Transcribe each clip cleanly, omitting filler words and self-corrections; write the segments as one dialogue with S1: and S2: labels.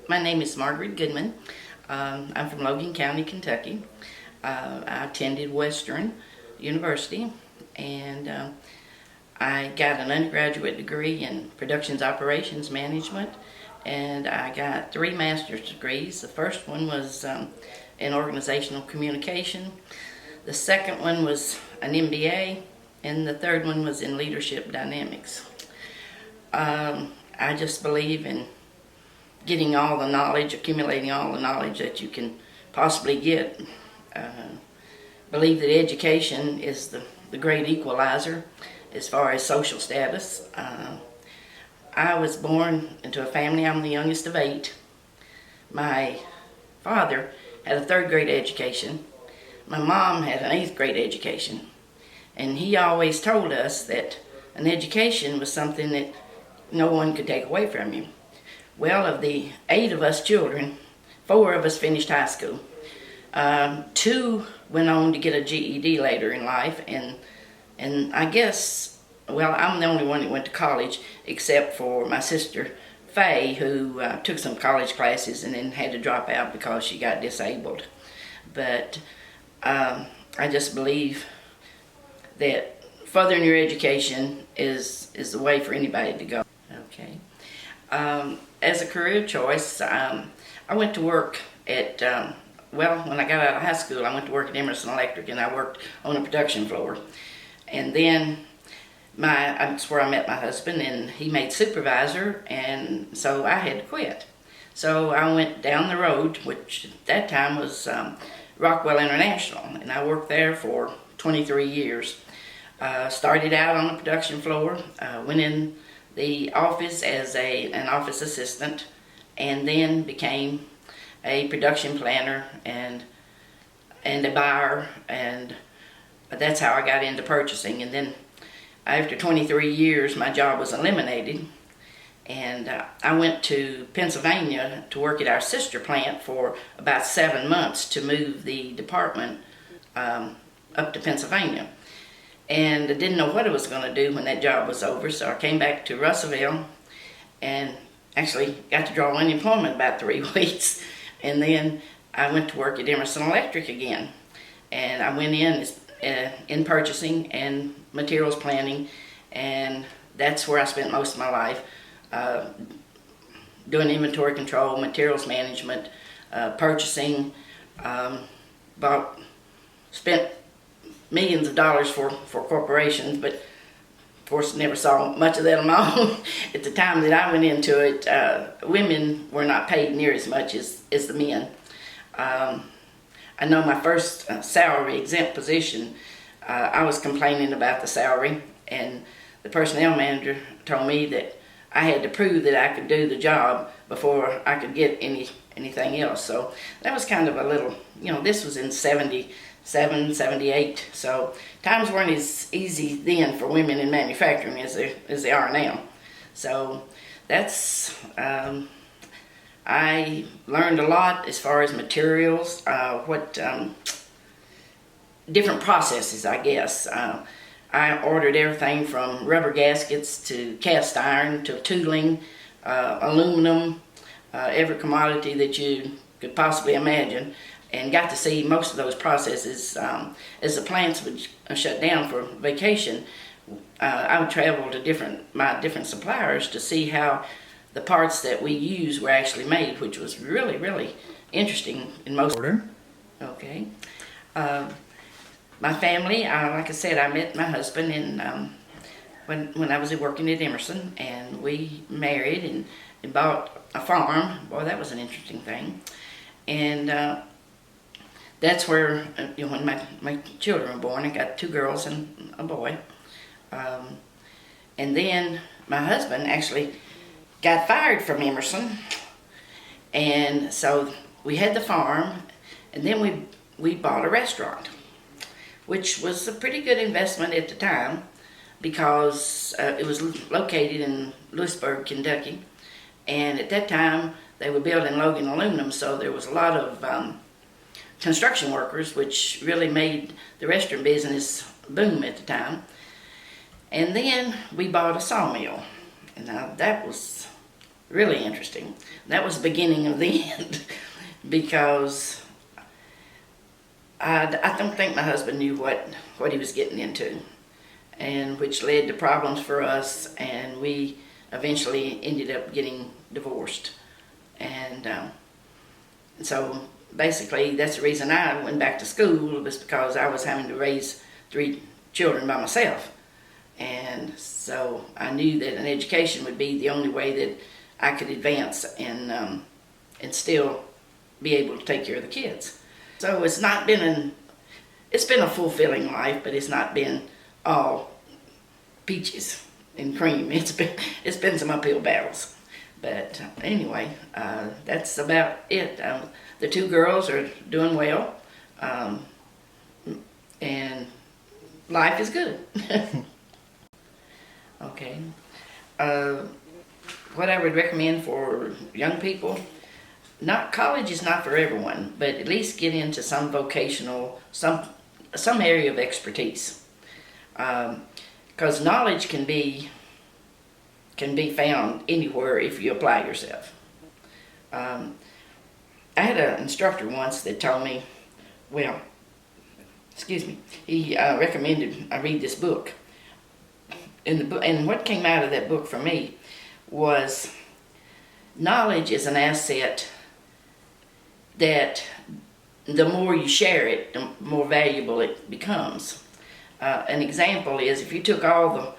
S1: My name is Margaret Goodman. I'm from Logan County, Kentucky. I attended Western University, and I got an undergraduate degree in Productions Operations Management, and I got 3 master's degrees. The first one was in Organizational Communication. The second one was an MBA, and the third one was in Leadership Dynamics. I just believe in getting all the knowledge, accumulating all the knowledge that you can possibly get. Believe that education is the great equalizer as far as social status. I was born into a family. I'm the youngest of 8. My father had a 3rd grade education. My mom had an 8th grade education. And he always told us that an education was something that no one could take away from you. Well, of the 8 of us children, 4 of us finished high school. 2 went on to get a GED later in life, and I guess, well, I'm the only one that went to college except for my sister Faye, who took some college classes and then had to drop out because she got disabled. But I just believe that furthering your education is the way for anybody to go. Okay. As a career choice, I went to work at, well, when I got out of high school, I went to work at Emerson Electric, and I worked on the production floor. And then that's where I met my husband, and he made supervisor, and so I had to quit. So I went down the road, which at that time was Rockwell International, and I worked there for 23 years. Started out on the production floor, went in the office as an office assistant, and then became a production planner and a buyer, and that's how I got into purchasing. And then after 23 years, my job was eliminated, and I went to Pennsylvania to work at our sister plant for about 7 months to move the department up to Pennsylvania. And I didn't know what I was going to do when that job was over, so I came back to Russellville and actually got to draw unemployment about 3 weeks. And then I went to work at Emerson Electric again. And I went in purchasing and materials planning, and that's where I spent most of my life, doing inventory control, materials management, purchasing, spent millions of dollars for corporations, but of course never saw much of that on my own. At the time that I went into it, women were not paid near as much as the men. I know my first salary exempt position, I was complaining about the salary, and the personnel manager told me that I had to prove that I could do the job before I could get anything else. So that was kind of a little, this was in 77, 78, so times weren't as easy then for women in manufacturing as they are now. So that's, I learned a lot as far as materials, different processes, I guess. I ordered everything from rubber gaskets to cast iron to tooling, aluminum, every commodity that you could possibly imagine, and got to see most of those processes. As the plants would shut down for vacation, I would travel to my different suppliers to see how the parts that we use were actually made, which was really, really interesting in most. Okay. My family, like I said, I met my husband when I was working at Emerson, and we married and bought a farm. Boy, that was an interesting thing. And that's where, when my children were born, I got 2 girls and a boy. And then my husband actually got fired from Emerson, and so we had the farm, and then we bought a restaurant, which was a pretty good investment at the time because it was located in Lewisburg, Kentucky, and at that time they were building Logan aluminum, so there was a lot of construction workers, which really made the restaurant business boom at the time. And then we bought a sawmill, and now that was really interesting. That was the beginning of the end because I don't think my husband knew what he was getting into, and which led to problems for us, and we eventually ended up getting divorced. And so basically that's the reason I went back to school, was because I was having to raise 3 children by myself. And so I knew that an education would be the only way that I could advance and still be able to take care of the kids. So it's been a fulfilling life, but it's not been all peaches and cream. It's been some uphill battles. But anyway, that's about it. The 2 girls are doing well, and life is good. Okay. What I would recommend for young people, college is not for everyone, but at least get into some vocational, some area of expertise. Because knowledge can be found anywhere if you apply yourself. I had an instructor once that told me, he recommended I read this book. And what came out of that book for me was knowledge is an asset that the more you share it, the more valuable it becomes. An example is if you took all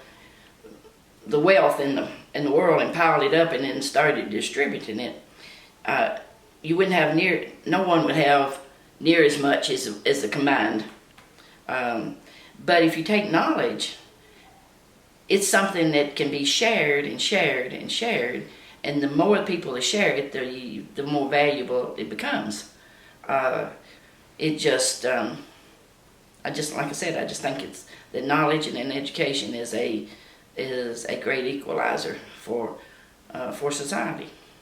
S1: the wealth in the world and piled it up and then started distributing it, you wouldn't have no one would have near as much as the combined. But if you take knowledge, it's something that can be shared and shared and shared, and the more people that share it, the more valuable it becomes. Like I said, I just think it's that knowledge and education is a great equalizer for society.